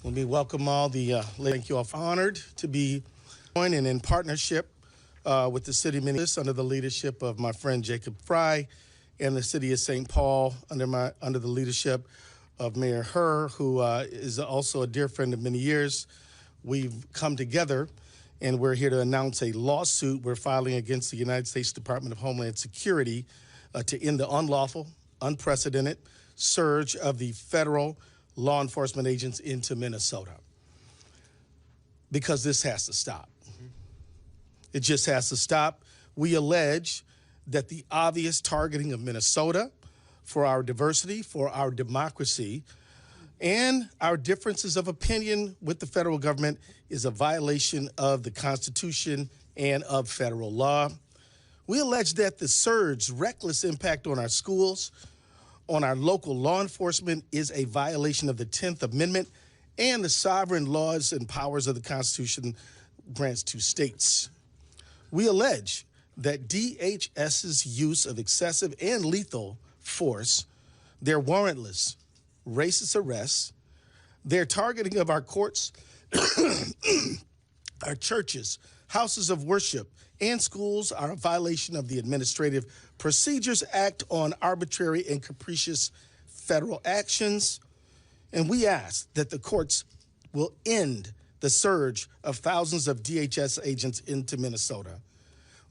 Let me welcome all the thank you all. Honored to be joining in partnership with the city of Minneapolis under the leadership of my friend Jacob Frey, and the city of St. Paul under the leadership of Mayor Herr, who is also a dear friend of many years. We've come together, and we're here to announce a lawsuit we're filing against the United States Department of Homeland Security to end the unlawful, unprecedented surge of the federal law enforcement agents into Minnesota. Because this has to stop. It just has to stop. We allege that the obvious targeting of Minnesota for our diversity, for our democracy, and our differences of opinion with the federal government is a violation of the Constitution and of federal law. We allege that the surge's reckless impact on our schools, on our local law enforcement, is a violation of the 10th Amendment and the sovereign laws and powers of the Constitution grants to states. We allege that DHS's use of excessive and lethal force, their warrantless, racist arrests, their targeting of our courts, our churches, houses of worship, and schools are a violation of the Administrative Procedures Act on arbitrary and capricious federal actions. And we ask that the courts will end the surge of thousands of DHS agents into Minnesota.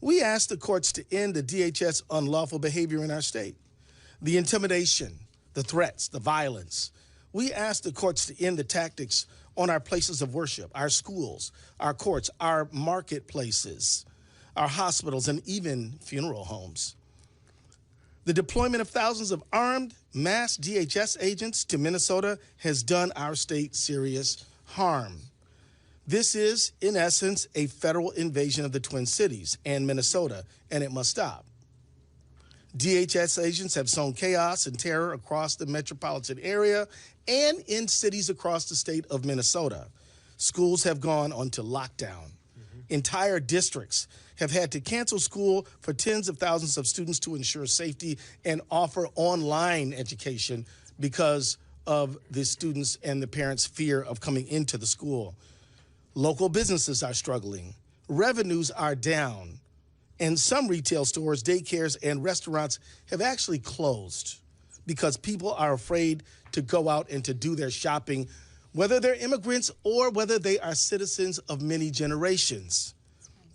We ask the courts to end the DHS unlawful behavior in our state, the intimidation, the threats, the violence. We ask the courts to end the tactics on our places of worship, our schools, our courts, our marketplaces, our hospitals, and even funeral homes. The deployment of thousands of armed, mass DHS agents to Minnesota has done our state serious harm. This is, in essence, a federal invasion of the Twin Cities and Minnesota, and it must stop. DHS agents have sown chaos and terror across the metropolitan area and in cities across the state of Minnesota. Schools have gone onto lockdown. Entire districts have had to cancel school for tens of thousands of students to ensure safety and offer online education because of the students' and the parents' fear of coming into the school. Local businesses are struggling. Revenues are down. And some retail stores, daycares, and restaurants have actually closed because people are afraid to go out and to do their shopping, whether they're immigrants or whether they are citizens of many generations.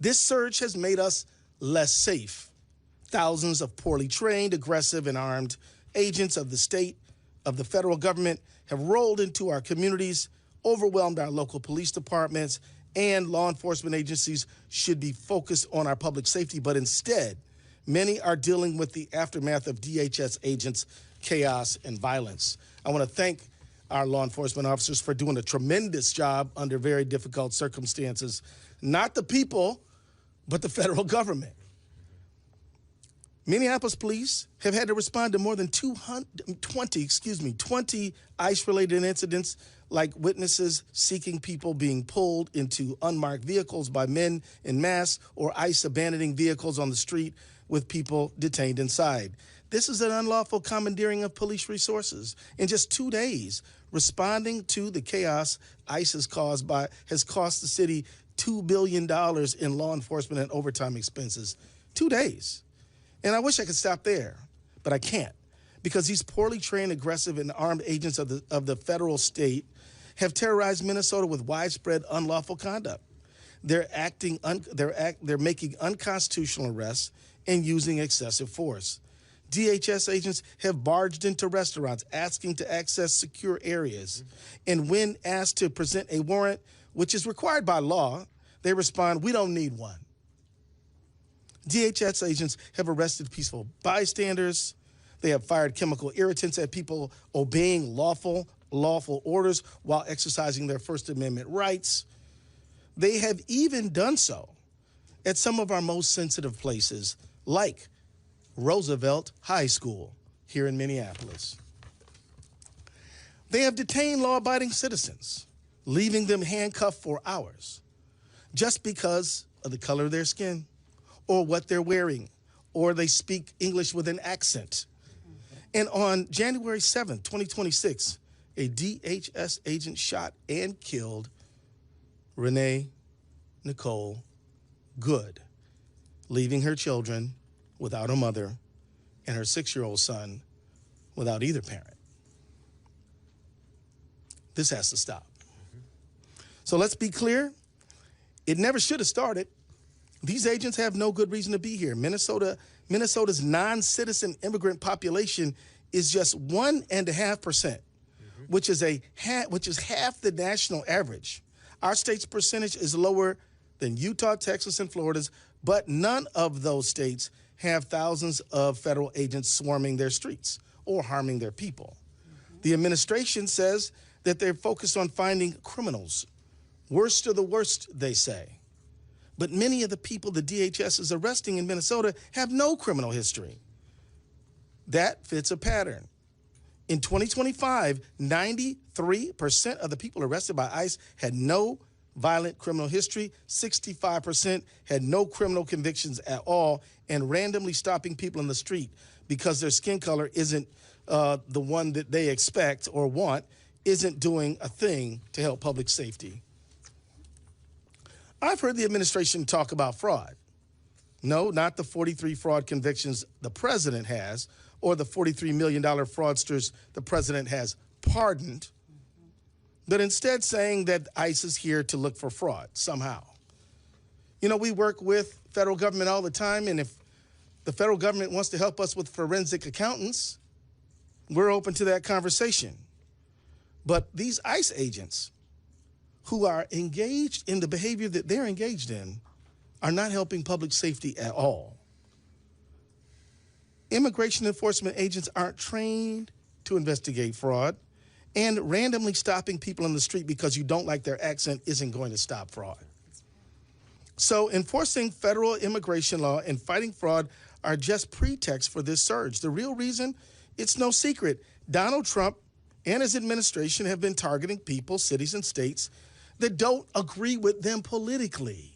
This surge has made us less safe. Thousands of poorly trained, aggressive, and armed agents of the state, of the federal government, have rolled into our communities, overwhelmed our local police departments, and law enforcement agencies should be focused on our public safety, but instead, many are dealing with the aftermath of DHS agents' chaos and violence. I want to thank our law enforcement officers for doing a tremendous job under very difficult circumstances. Not the people, but the federal government. Minneapolis police have had to respond to more than 20 ICE-related incidents, like witnesses seeking people being pulled into unmarked vehicles by men en masse, or ICE abandoning vehicles on the street with people detained inside. This is an unlawful commandeering of police resources. In just 2 days, responding to the chaos ICE has cost the city $2 billion in law enforcement and overtime expenses. 2 days. And I wish I could stop there, but I can't, because these poorly trained, aggressive, and armed agents of the federal state have terrorized Minnesota with widespread unlawful conduct. They're making unconstitutional arrests and using excessive force. DHS agents have barged into restaurants asking to access secure areas. And when asked to present a warrant, which is required by law, they respond, "We don't need one." DHS agents have arrested peaceful bystanders. They have fired chemical irritants at people obeying lawful orders while exercising their First Amendment rights. They have even done so at some of our most sensitive places, like Roosevelt High School here in Minneapolis. They have detained law-abiding citizens, leaving them handcuffed for hours just because of the color of their skin, or what they're wearing, or they speak English with an accent. And on January 7th, 2026, a DHS agent shot and killed Renee Nicole Good, leaving her children without a mother and her 6-year-old son without either parent. This has to stop. So let's be clear. It never should have started. These agents have no good reason to be here. Minnesota's non-citizen immigrant population is just 1.5%, which is half the national average. Our state's percentage is lower than Utah, Texas, and Florida's, but none of those states have thousands of federal agents swarming their streets or harming their people. The administration says that they're focused on finding criminals. Worst of the worst, they say. But many of the people the DHS is arresting in Minnesota have no criminal history. That fits a pattern. In 2025, 93% of the people arrested by ICE had no violent criminal history, 65% had no criminal convictions at all, and randomly stopping people in the street because their skin color isn't the one that they expect or want isn't doing a thing to help public safety. I've heard the administration talk about fraud. No, not the 43 fraud convictions the president has or the $43 million fraudsters the president has pardoned, but instead saying that ICE is here to look for fraud somehow. You know, we work with federal government all the time, and if the federal government wants to help us with forensic accountants, we're open to that conversation. But these ICE agents who are engaged in the behavior that they're engaged in are not helping public safety at all. Immigration enforcement agents aren't trained to investigate fraud, and randomly stopping people in the street because you don't like their accent isn't going to stop fraud. So enforcing federal immigration law and fighting fraud are just pretexts for this surge. The real reason, it's no secret. Donald Trump and his administration have been targeting people, cities, and states that don't agree with them politically.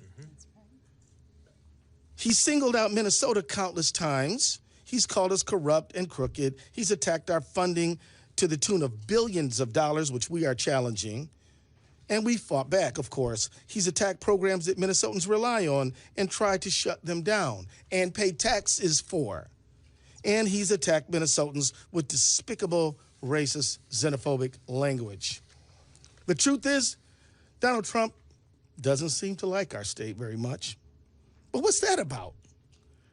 He singled out Minnesota countless times. He's called us corrupt and crooked. He's attacked our funding to the tune of billions of dollars, which we are challenging. And we fought back, of course. He's attacked programs that Minnesotans rely on and tried to shut them down and pay taxes for. And he's attacked Minnesotans with despicable, racist, xenophobic language. The truth is, Donald Trump doesn't seem to like our state very much. But what's that about?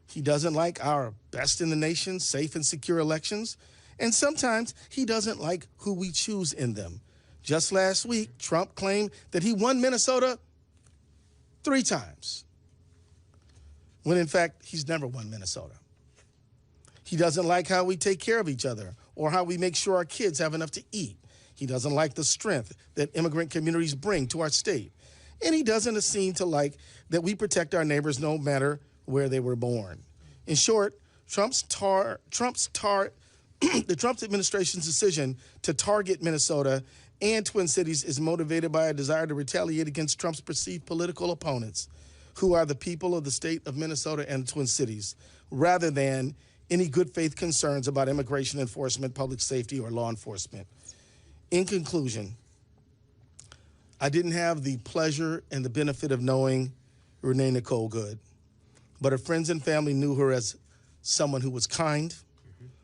He doesn't like our best in the nation, safe and secure elections. And sometimes he doesn't like who we choose in them. Just last week, Trump claimed that he won Minnesota 3 times, when in fact, he's never won Minnesota. He doesn't like how we take care of each other or how we make sure our kids have enough to eat. He doesn't like the strength that immigrant communities bring to our state. And he doesn't seem to like that we protect our neighbors no matter where they were born. In short, the Trump administration's decision to target Minnesota and Twin Cities is motivated by a desire to retaliate against Trump's perceived political opponents, who are the people of the state of Minnesota and the Twin Cities, rather than any good faith concerns about immigration enforcement, public safety, or law enforcement. In conclusion, I didn't have the pleasure and the benefit of knowing Renee Nicole Good, but her friends and family knew her as someone who was kind,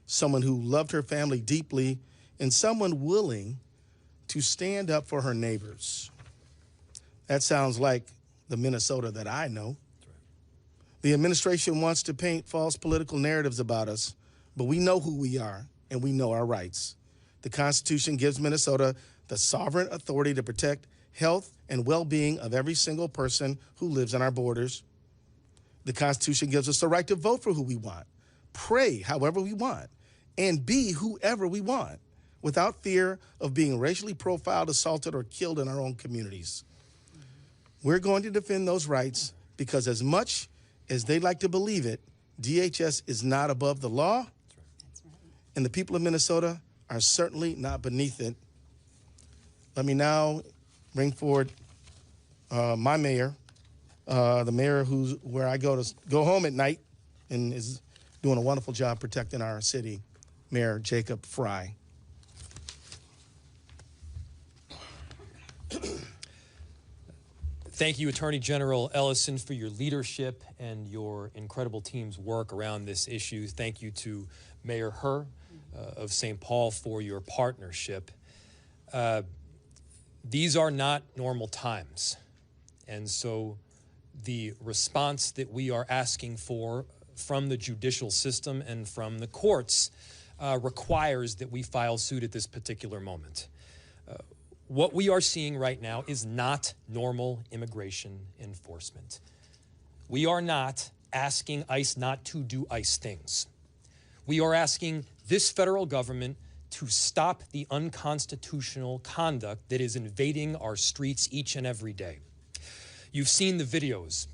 someone who loved her family deeply, and someone willing to stand up for her neighbors. That sounds like the Minnesota that I know. The administration wants to paint false political narratives about us, but we know who we are and we know our rights. The Constitution gives Minnesota the sovereign authority to protect health and well-being of every single person who lives on our borders. The Constitution gives us the right to vote for who we want, pray however we want, and be whoever we want, without fear of being racially profiled, assaulted, or killed in our own communities. We're going to defend those rights because as much as they like to believe it, DHS is not above the law, and the people of Minnesota are certainly not beneath it. Let me now bring forward my mayor, the mayor where I go home at night and is doing a wonderful job protecting our city, Mayor Jacob Frey. Thank you, Attorney General Ellison, for your leadership and your incredible team's work around this issue. Thank you to Mayor Herr of St. Paul for your partnership. These are not normal times, and so the response that we are asking for from the judicial system and from the courts requires that we file suit at this particular moment. What we are seeing right now is not normal immigration enforcement. We are not asking ICE not to do ICE things. We are asking this federal government to stop the unconstitutional conduct that is invading our streets each and every day. You've seen the videos.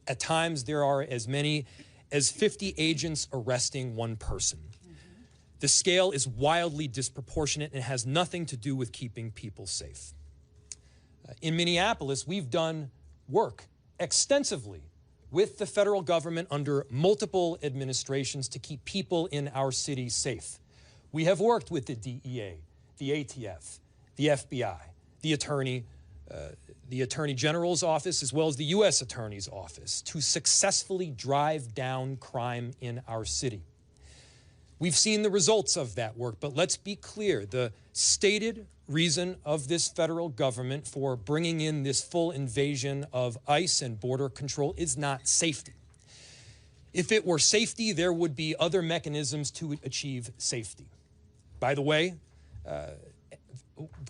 At times, there are as many as 50 agents arresting one person. The scale is wildly disproportionate and has nothing to do with keeping people safe. In Minneapolis, we've done work extensively with the federal government under multiple administrations to keep people in our city safe. We have worked with the DEA, the ATF, the FBI, the Attorney General's office, as well as the U.S. Attorney's office to successfully drive down crime in our city. We've seen the results of that work, but let's be clear. The stated reason of this federal government for bringing in this full invasion of ICE and border control is not safety. If it were safety, there would be other mechanisms to achieve safety. By the way,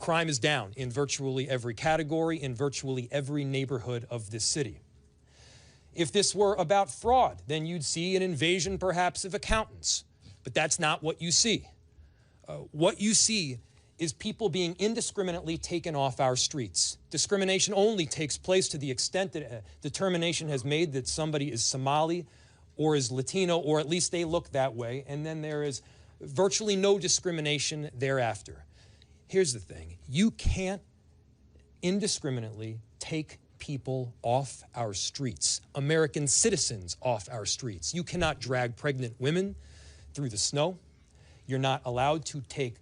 crime is down in virtually every category, in virtually every neighborhood of this city. If this were about fraud, then you'd see an invasion perhaps of accountants. But that's not what you see. What you see is people being indiscriminately taken off our streets. Discrimination only takes place to the extent that a determination has made that somebody is Somali or is Latino, or at least they look that way, and then there is virtually no discrimination thereafter. Here's the thing. You can't indiscriminately take people off our streets, American citizens off our streets. You cannot drag pregnant women through the snow. You're not allowed to take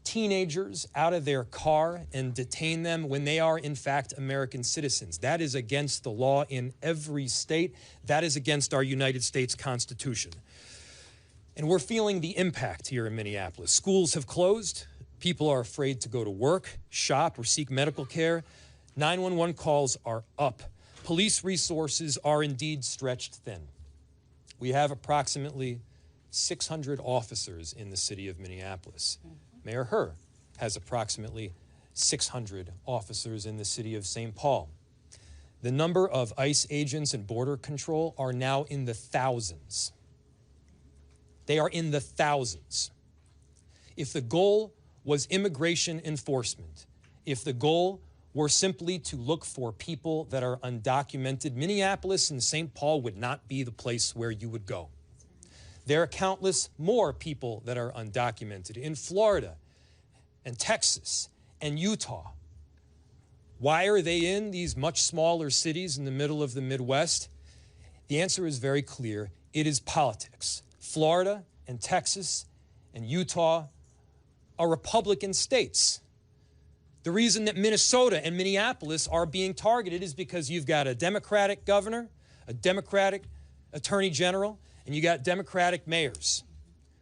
teenagers out of their car and detain them when they are, in fact, American citizens. That is against the law in every state. That is against our United States Constitution. And we're feeling the impact here in Minneapolis. Schools have closed. People are afraid to go to work, shop, or seek medical care. 911 calls are up. Police resources are indeed stretched thin. We have approximately 600 officers in the city of Minneapolis. Mayor Herr has approximately 600 officers in the city of St. Paul. The number of ICE agents and border control are now in the thousands. They are in the thousands. If the goal was immigration enforcement, if the goal were simply to look for people that are undocumented, Minneapolis and St. Paul would not be the place where you would go. There are countless more people that are undocumented in Florida and Texas and Utah. Why are they in these much smaller cities in the middle of the Midwest? The answer is very clear. It is politics. Florida and Texas and Utah are Republican states. The reason that Minnesota and Minneapolis are being targeted is because you've got a Democratic governor, a Democratic attorney general, and you got Democratic mayors.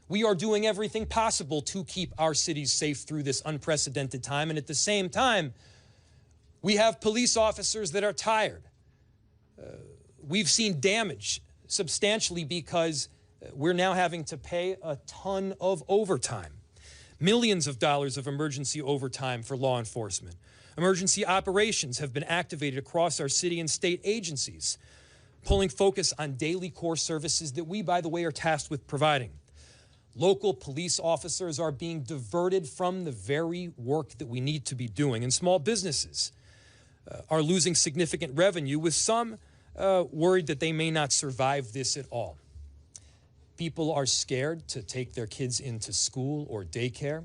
We are doing everything possible to keep our cities safe through this unprecedented time, and at the same time, we have police officers that are tired. We've seen damage substantially because we're now having to pay a ton of overtime. Millions of dollars of emergency overtime for law enforcement. Emergency operations have been activated across our city and state agencies, pulling focus on daily core services that we, by the way, are tasked with providing. Local police officers are being diverted from the very work that we need to be doing, and small businesses are losing significant revenue, with some worried that they may not survive this at all. People are scared to take their kids into school or daycare,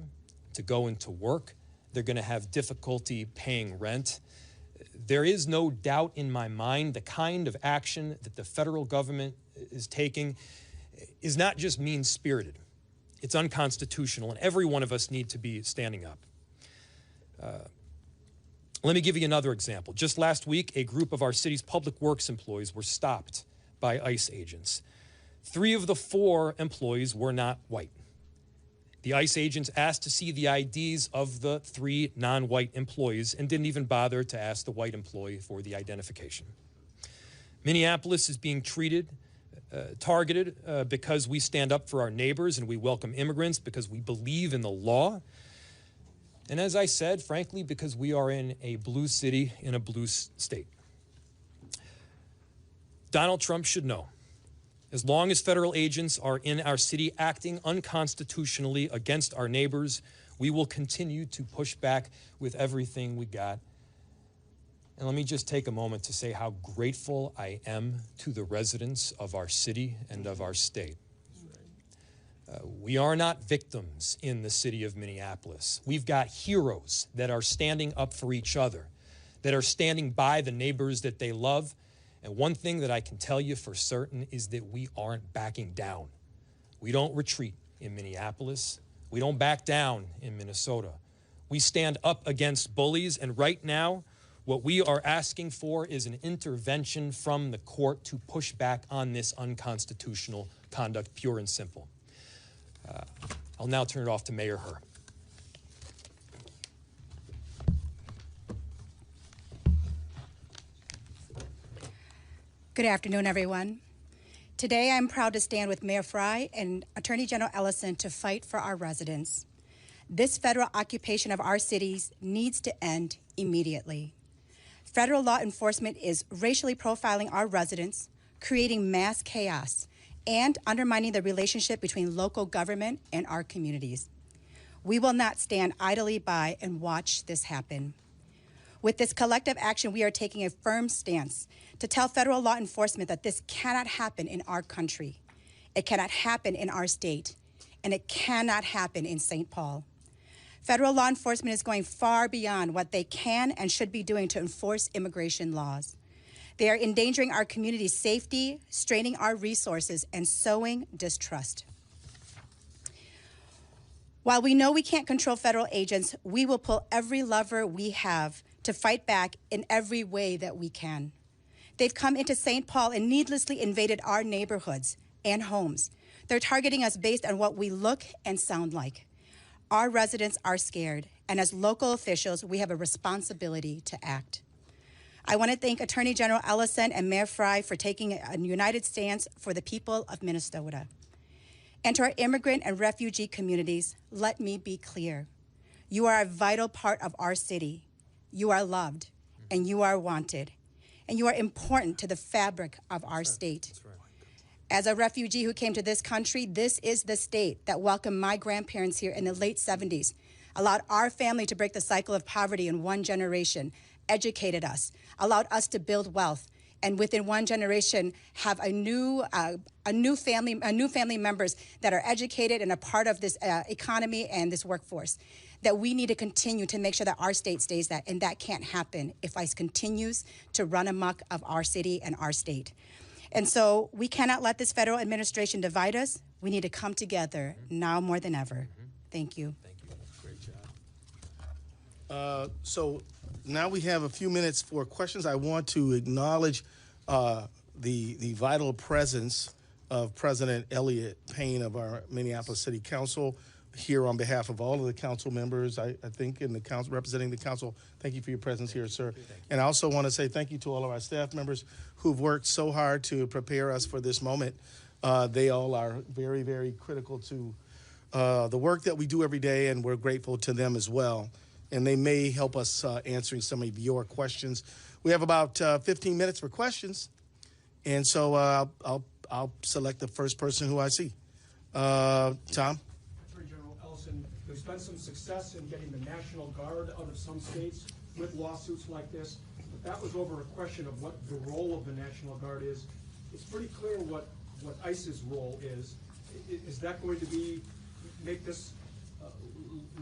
to go into work. They're going to have difficulty paying rent. There is no doubt in my mind the kind of action that the federal government is taking is not just mean-spirited. It's unconstitutional, and every one of us need to be standing up. Let me give you another example. Just last week, a group of our city's public works employees were stopped by ICE agents. 3 of the 4 employees were not white. The ICE agents asked to see the IDs of the 3 non-white employees and didn't even bother to ask the white employee for the identification. Minneapolis is being targeted because we stand up for our neighbors and we welcome immigrants, because we believe in the law. And as I said, frankly, because we are in a blue city in a blue state. Donald Trump should know, as long as federal agents are in our city acting unconstitutionally against our neighbors, we will continue to push back with everything we got. And let me just take a moment to say how grateful I am to the residents of our city and of our state. We are not victims in the city of Minneapolis. We've got heroes that are standing up for each other, that are standing by the neighbors that they love. And one thing that I can tell you for certain is that we aren't backing down. We don't retreat in Minneapolis. We don't back down in Minnesota. We stand up against bullies, and right now, what we are asking for is an intervention from the court to push back on this unconstitutional conduct, pure and simple. I'll now turn it off to Mayor Herr. Good afternoon, everyone. Today, I'm proud to stand with Mayor Frey and Attorney General Ellison to fight for our residents. This federal occupation of our cities needs to end immediately. Federal law enforcement is racially profiling our residents, creating mass chaos, and undermining the relationship between local government and our communities. We will not stand idly by and watch this happen. With this collective action, we are taking a firm stance to tell federal law enforcement that this cannot happen in our country. It cannot happen in our state, and it cannot happen in St. Paul. Federal law enforcement is going far beyond what they can and should be doing to enforce immigration laws. They are endangering our community's safety, straining our resources, and sowing distrust. While we know we can't control federal agents, we will pull every lever we have to fight back in every way that we can. They've come into St. Paul and needlessly invaded our neighborhoods and homes. They're targeting us based on what we look and sound like. Our residents are scared, and as local officials, we have a responsibility to act. I want to thank Attorney General Ellison and Mayor Frey for taking a united stance for the people of Minnesota. And to our immigrant and refugee communities, let me be clear. You are a vital part of our city. You are loved, and you are wanted, and you are important to the fabric of our state. That's right. As a refugee who came to this country, this is the state that welcomed my grandparents here in the late 70s, allowed our family to break the cycle of poverty in one generation, educated us, allowed us to build wealth, and within one generation have a new family members that are educated and a part of this economy and this workforce. That we need to continue to make sure that our state stays that, and that can't happen if ICE continues to run amok of our city and our state. And so we cannot let this federal administration divide us. We need to come together now more than ever. Thank you. Thank you. Great job. So now we have a few minutes for questions. I want to acknowledge the vital presence of President Elliott Payne of our Minneapolis City Council here on behalf of all of the council members, I think, in the council, representing the council. Thank you for your presence here, sir. And I also want to say thank you to all of our staff members who've worked so hard to prepare us for this moment. They all are very, very critical to the work that we do every day, and we're grateful to them as well. And they may help us answering some of your questions. We have about 15 minutes for questions, and so I'll select the first person who I see. Tom? Attorney General Ellison, there's been some success in getting the National Guard out of some states with lawsuits like this, but that was over a question of what the role of the National Guard is. It's pretty clear what ICE's role is. Is that going to make this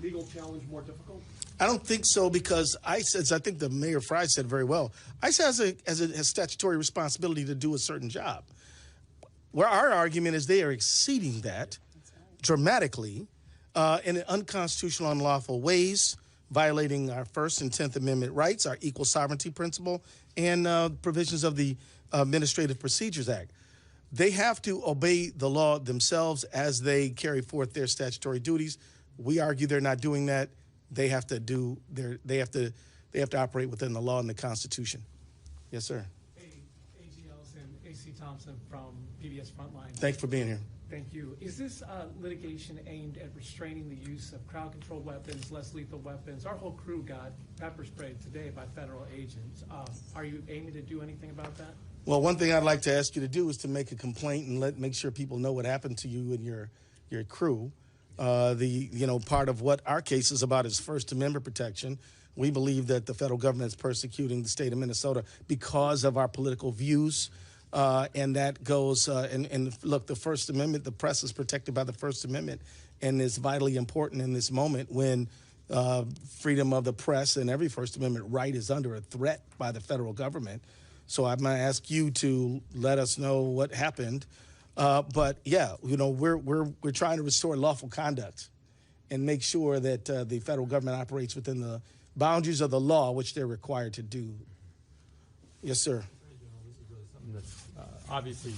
legal challenge more difficult? I don't think so, because ICE, as I think the Mayor Frey said very well, ICE has a statutory responsibility to do a certain job. Where our argument is they are exceeding that dramatically in unconstitutional, unlawful ways violating our First and 10th Amendment rights, our equal sovereignty principle, and provisions of the Administrative Procedures Act. They have to obey the law themselves as they carry forth their statutory duties. We argue they're not doing that. They have to do they have to operate within the law and the Constitution. Yes, sir. A.G. Ellison, A.C. Thompson from PBS Frontline. Thanks for being here. Thank you. Is this litigation aimed at restraining the use of crowd-controlled weapons, less lethal weapons? Our whole crew got pepper sprayed today by federal agents. Are you aiming to do anything about that? Well, one thing I'd like to ask you to do is to make a complaint and make sure people know what happened to you and your crew. Part of what our case is about is First Amendment protection. We believe that the federal government is persecuting the state of Minnesota because of our political views. And that goes, and look, the First Amendment, the press is protected by the First Amendment, and is vitally important in this moment when freedom of the press and every First Amendment right is under a threat by the federal government. So I'm going to ask you to let us know what happened. But yeah, we're trying to restore lawful conduct and make sure that the federal government operates within the boundaries of the law, which they're required to do. Yes, sir. This is really something that's obviously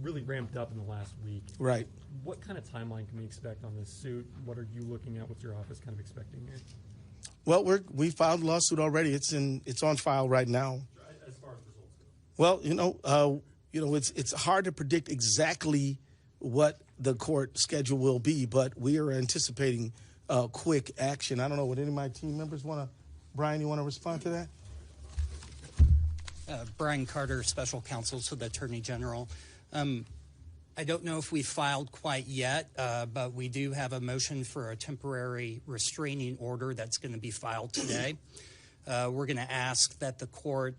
really ramped up in the last week. Right. What kind of timeline can we expect on this suit? What are you looking at? What's your office kind of expecting here? Well, we filed a lawsuit already. It's on file right now. As far as results go. Well, it's hard to predict exactly what the court schedule will be, but we are anticipating quick action. I don't know, would any of my team members Brian, you want to respond to that? Brian Carter, Special Counsel to the Attorney General. I don't know if we filed quite yet, but we do have a motion for a temporary restraining order that's going to be filed today. We're going to ask that the court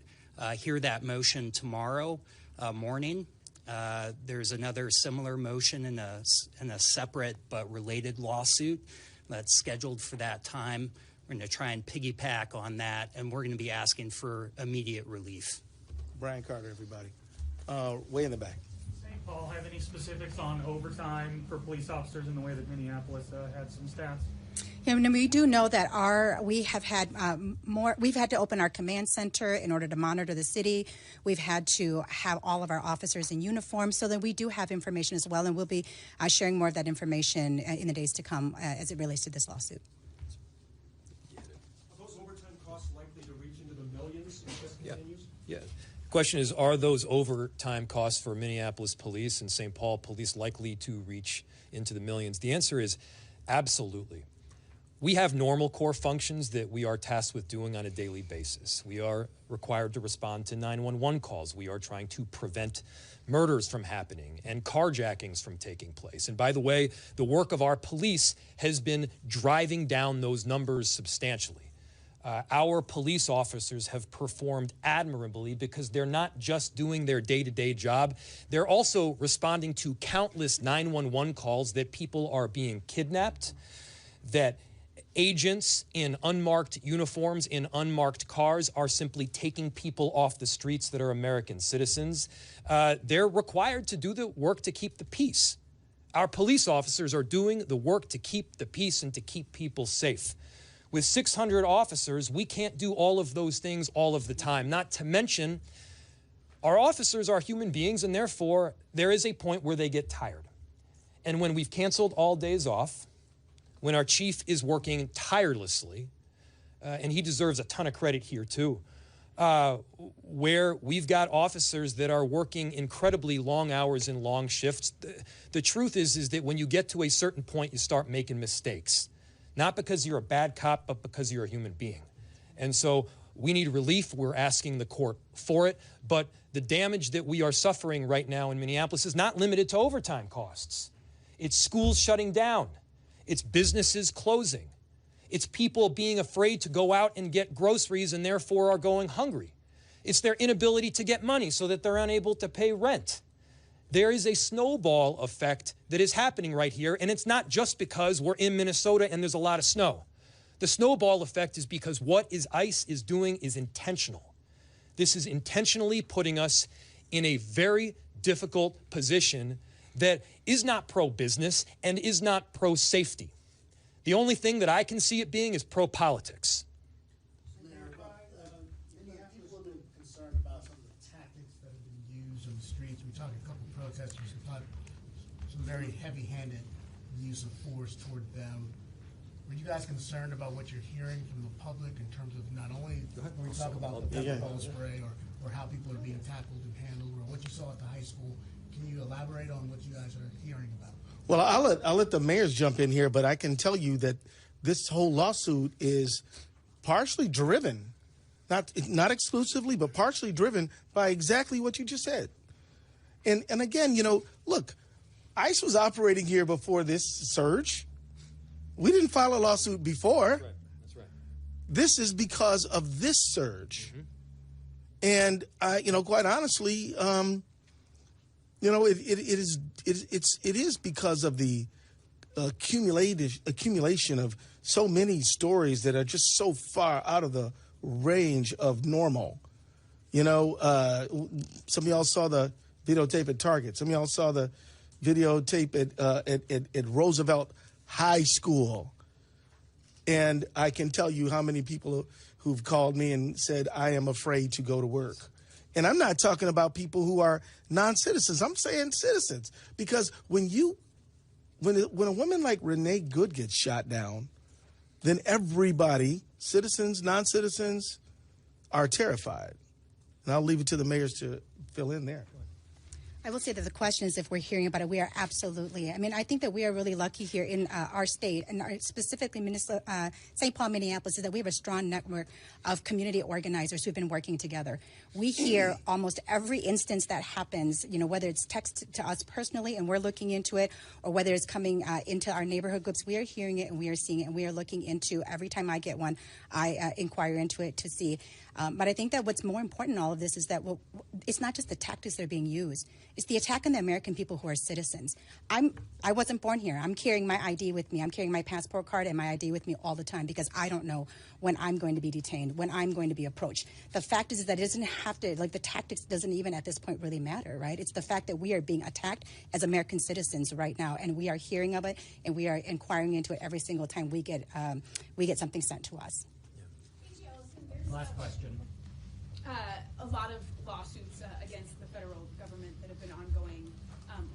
hear that motion tomorrow morning. There's another similar motion in a separate but related lawsuit that's scheduled for that time. We're going to try and piggyback on that, and we're going to be asking for immediate relief. Brian Carter, everybody. Way in the back. St. Paul have any specifics on overtime for police officers in the way that Minneapolis had some stats? Yeah, we do know that we have had we've had to open our command center in order to monitor the city. We've had to have all of our officers in uniform, so that we do have information as well, and we'll be sharing more of that information in the days to come as it relates to this lawsuit. Are those overtime costs likely to reach into the millions if this continues? Yeah. The question is, are those overtime costs for Minneapolis police and St. Paul police likely to reach into the millions? The answer is absolutely. We have normal core functions that we are tasked with doing on a daily basis. We are required to respond to 911 calls. We are trying to prevent murders from happening and carjackings from taking place. And by the way, the work of our police has been driving down those numbers substantially. Our police officers have performed admirably because they're not just doing their day-to-day job. They're also responding to countless 911 calls that people are being kidnapped, that agents in unmarked uniforms in unmarked cars are simply taking people off the streets that are American citizens. They're required to do the work to keep the peace. Our police officers are doing the work to keep the peace and to keep people safe. With 600 officers, we can't do all of those things all of the time. Not to mention, our officers are human beings, and therefore, there is a point where they get tired. And when we've canceled all days off, when our chief is working tirelessly, and he deserves a ton of credit here too, where we've got officers that are working incredibly long hours and long shifts, the truth is that when you get to a certain point, you start making mistakes. Not because you're a bad cop, but because you're a human being. And so we need relief. We're asking the court for it. But the damage that we are suffering right now in Minneapolis is not limited to overtime costs. It's schools shutting down. It's businesses closing. It's people being afraid to go out and get groceries and therefore are going hungry. It's their inability to get money so that they're unable to pay rent. There is a snowball effect that is happening right here, and it's not just because we're in Minnesota and there's a lot of snow. The snowball effect is because what ICE is doing is intentional. This is intentionally putting us in a very difficult position that is not pro-business and is not pro-safety. The only thing that I can see it being is pro-politics. People have been concerned about some of the tactics that have been used on the streets. We talked a couple of protesters who thought some very heavy-handed use of force toward them. Were you guys concerned about what you're hearing from the public in terms of not only when we talk about the pepper ball spray or how people are being tackled and handled, or what you saw at the high school? Can you elaborate on what you guys are hearing about? Well, I'll let the mayors jump in here, but I can tell you that this whole lawsuit is partially driven, not exclusively, but partially driven by exactly what you just said. And again, you know, look, ICE was operating here before this surge. We didn't file a lawsuit before. That's right. That's right. This is because of this surge. Mm-hmm. And you know, quite honestly, you know, it is because of the accumulation of so many stories that are just so far out of the range of normal. You know, some of y'all saw the videotape at Target. Some of y'all saw the videotape at Roosevelt High School. And I can tell you how many people who've called me and said, I am afraid to go to work. And I'm not talking about people who are non-citizens. I'm saying citizens. Because when a woman like Renee Good gets shot down, then everybody, citizens, non-citizens, are terrified. And I'll leave it to the mayors to fill in there. I will say that the question is if we're hearing about it. We are absolutely. I mean, I think that we are really lucky here in our state, and specifically St. Paul, Minneapolis, is that we have a strong network of community organizers who've been working together. We hear almost every instance that happens, you know, whether it's text to us personally and we're looking into it, or whether it's coming into our neighborhood groups. We are hearing it and we are seeing it, and we are looking into every time I get one, I inquire into it to see. But I think that what's more important in all of this is that it's not just the tactics that are being used. It's the attack on the American people who are citizens. I wasn't born here. I'm carrying my ID with me. I'm carrying my passport card and my ID with me all the time because I don't know when I'm going to be detained, when I'm going to be approached. The fact is that it doesn't have to, like the tactics doesn't even at this point really matter, right? It's the fact that we are being attacked as American citizens right now, and we are hearing of it, and we are inquiring into it every single time we get something sent to us. Last question. A lot of lawsuits against the federal government that have been ongoing,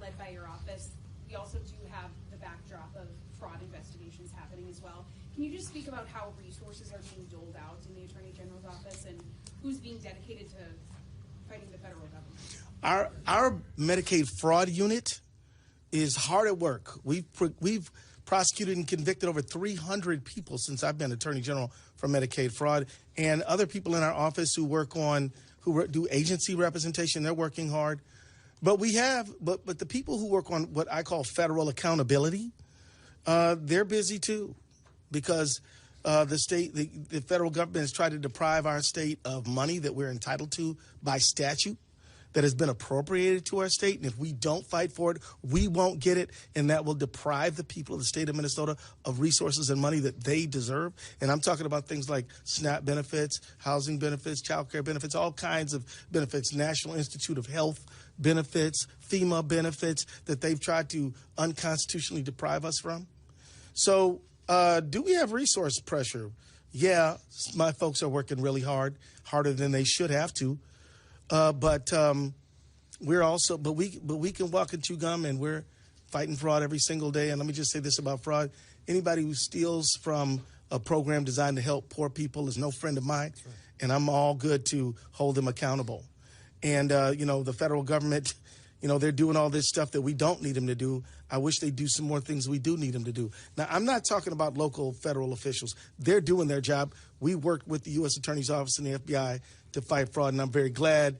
led by your office. We also do have the backdrop of fraud investigations happening as well. Can you just speak about how resources are being doled out in the Attorney General's office and who's being dedicated to fighting the federal government? Our Medicaid fraud unit is hard at work. We've prosecuted and convicted over 300 people since I've been Attorney General for Medicaid fraud, and other people in our office who do agency representation. They're working hard, but but the people who work on what I call federal accountability, they're busy too, because the federal government has tried to deprive our state of money that we're entitled to by statute, that has been appropriated to our state, and if we don't fight for it, we won't get it, and that will deprive the people of the state of Minnesota of resources and money that they deserve. And I'm talking about things like SNAP benefits, housing benefits, child care benefits, all kinds of benefits, National Institute of Health benefits, FEMA benefits that they've tried to unconstitutionally deprive us from. So do we have resource pressure? Yeah, my folks are working really hard, harder than they should have to. But we can walk and chew gum, and we're fighting fraud every single day. And let me just say this about fraud. Anybody who steals from a program designed to help poor people is no friend of mine. Right. And I'm all good to hold them accountable. And, you know, the federal government, you know, they're doing all this stuff that we don't need them to do. I wish they'd do some more things we do need them to do. Now, I'm not talking about local federal officials. They're doing their job. We worked with the U.S. Attorney's Office and the FBI to fight fraud, and I'm very glad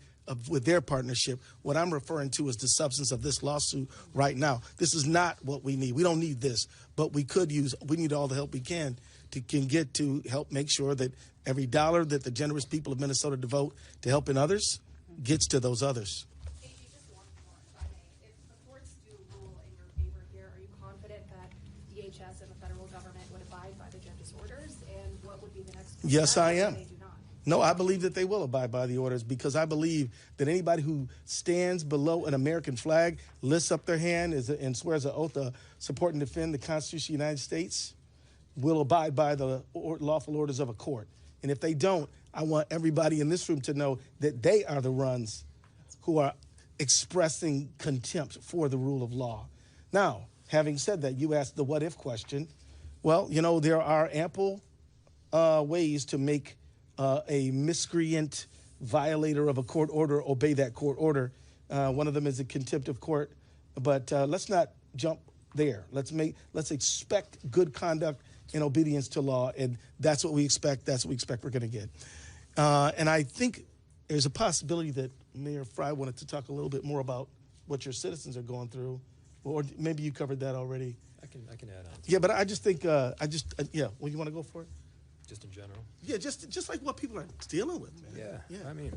with their partnership. What I'm referring to is the substance of this lawsuit right now. This is not what we need. We don't need this, but we need all the help we can get to help make sure that every dollar that the generous people of Minnesota devote to helping others gets to those others. Just one more, if I may. If the courts do rule in your favor here, are you confident that DHS and the federal government would abide by the judge's orders? And what would be the next step? Yes, I am. If they do not? No, I believe that they will abide by the orders, because I believe that anybody who stands below an American flag, lifts up their hand and swears an oath to support and defend the Constitution of the United States, will abide by the lawful orders of a court. And if they don't, I want everybody in this room to know that they are the ones who are expressing contempt for the rule of law. Now, having said that, you asked the what if question. Well, you know, there are ample ways to make a miscreant violator of a court order obey that court order. One of them is a contempt of court, but let's not jump there. Let's expect good conduct and obedience to law, and that's what we expect. That's what we expect we're going to get. And I think there's a possibility that Mayor Frey wanted to talk a little bit more about what your citizens are going through, or maybe you covered that already. I can add on. Yeah, but I just think yeah. Well, you want to go for it? Just in general. Yeah, just like what people are dealing with, man. Yeah. I mean,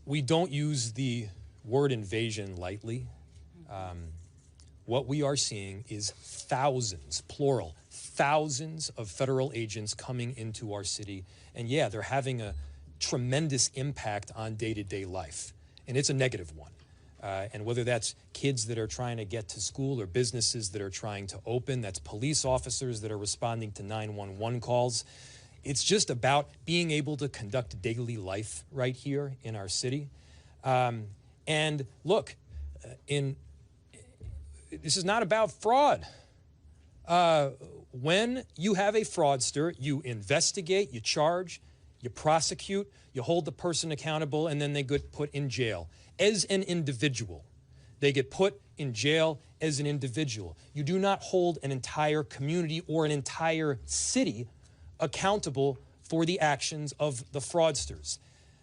we don't use the word invasion lightly. What we are seeing is thousands, plural, thousands of federal agents coming into our city. And yeah, they're having a tremendous impact on day-to-day life. And it's a negative one. And whether that's kids that are trying to get to school or businesses that are trying to open, that's police officers that are responding to 911 calls. It's just about being able to conduct daily life right here in our city. And look, this is not about fraud. When you have a fraudster, you investigate, you charge, you prosecute, you hold the person accountable, and then they get put in jail as an individual. They get put in jail as an individual. You do not hold an entire community or an entire city accountable for the actions of the fraudsters.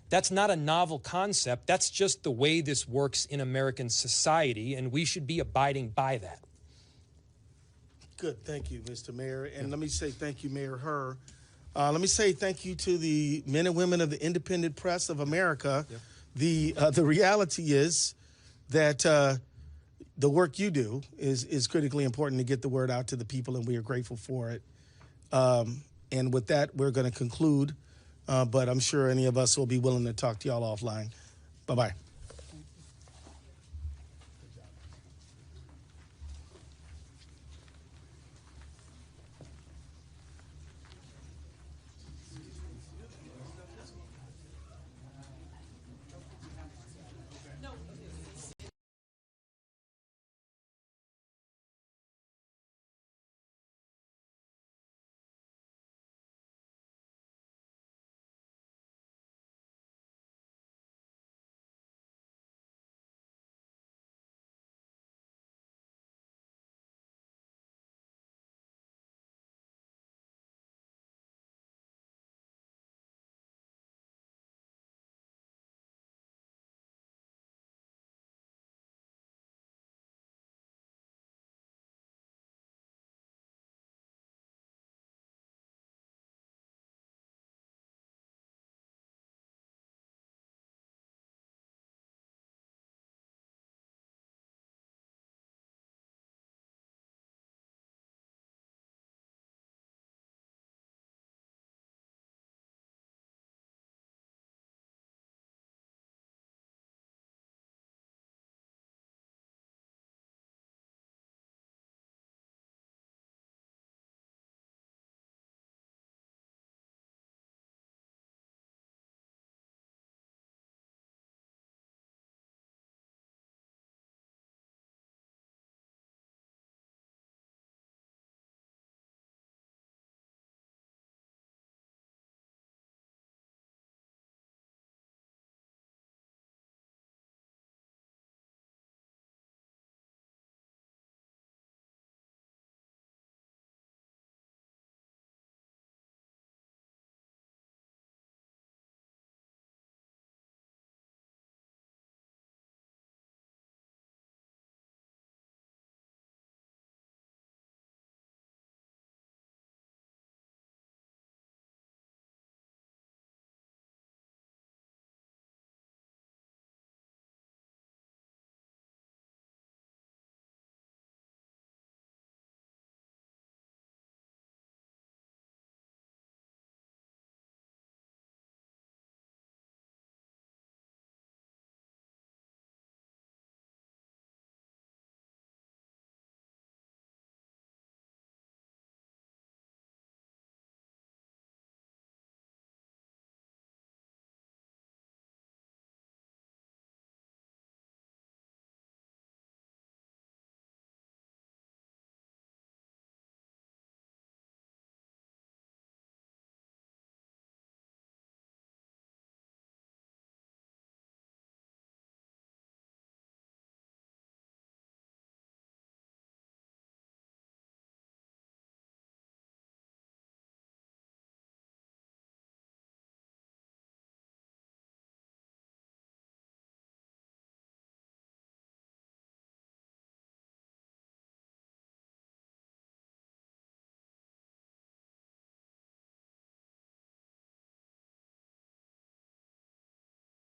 That's not a novel concept. That's just the way this works in American society, and we should be abiding by that. Good. Thank you, Mr. Mayor. And let me say thank you, Mayor Herr. Let me say thank you to the men and women of the independent press of America. Yep. The reality is that the work you do is critically important to get the word out to the people, and we are grateful for it. And with that, we're going to conclude. But I'm sure any of us will be willing to talk to y'all offline. Bye-bye.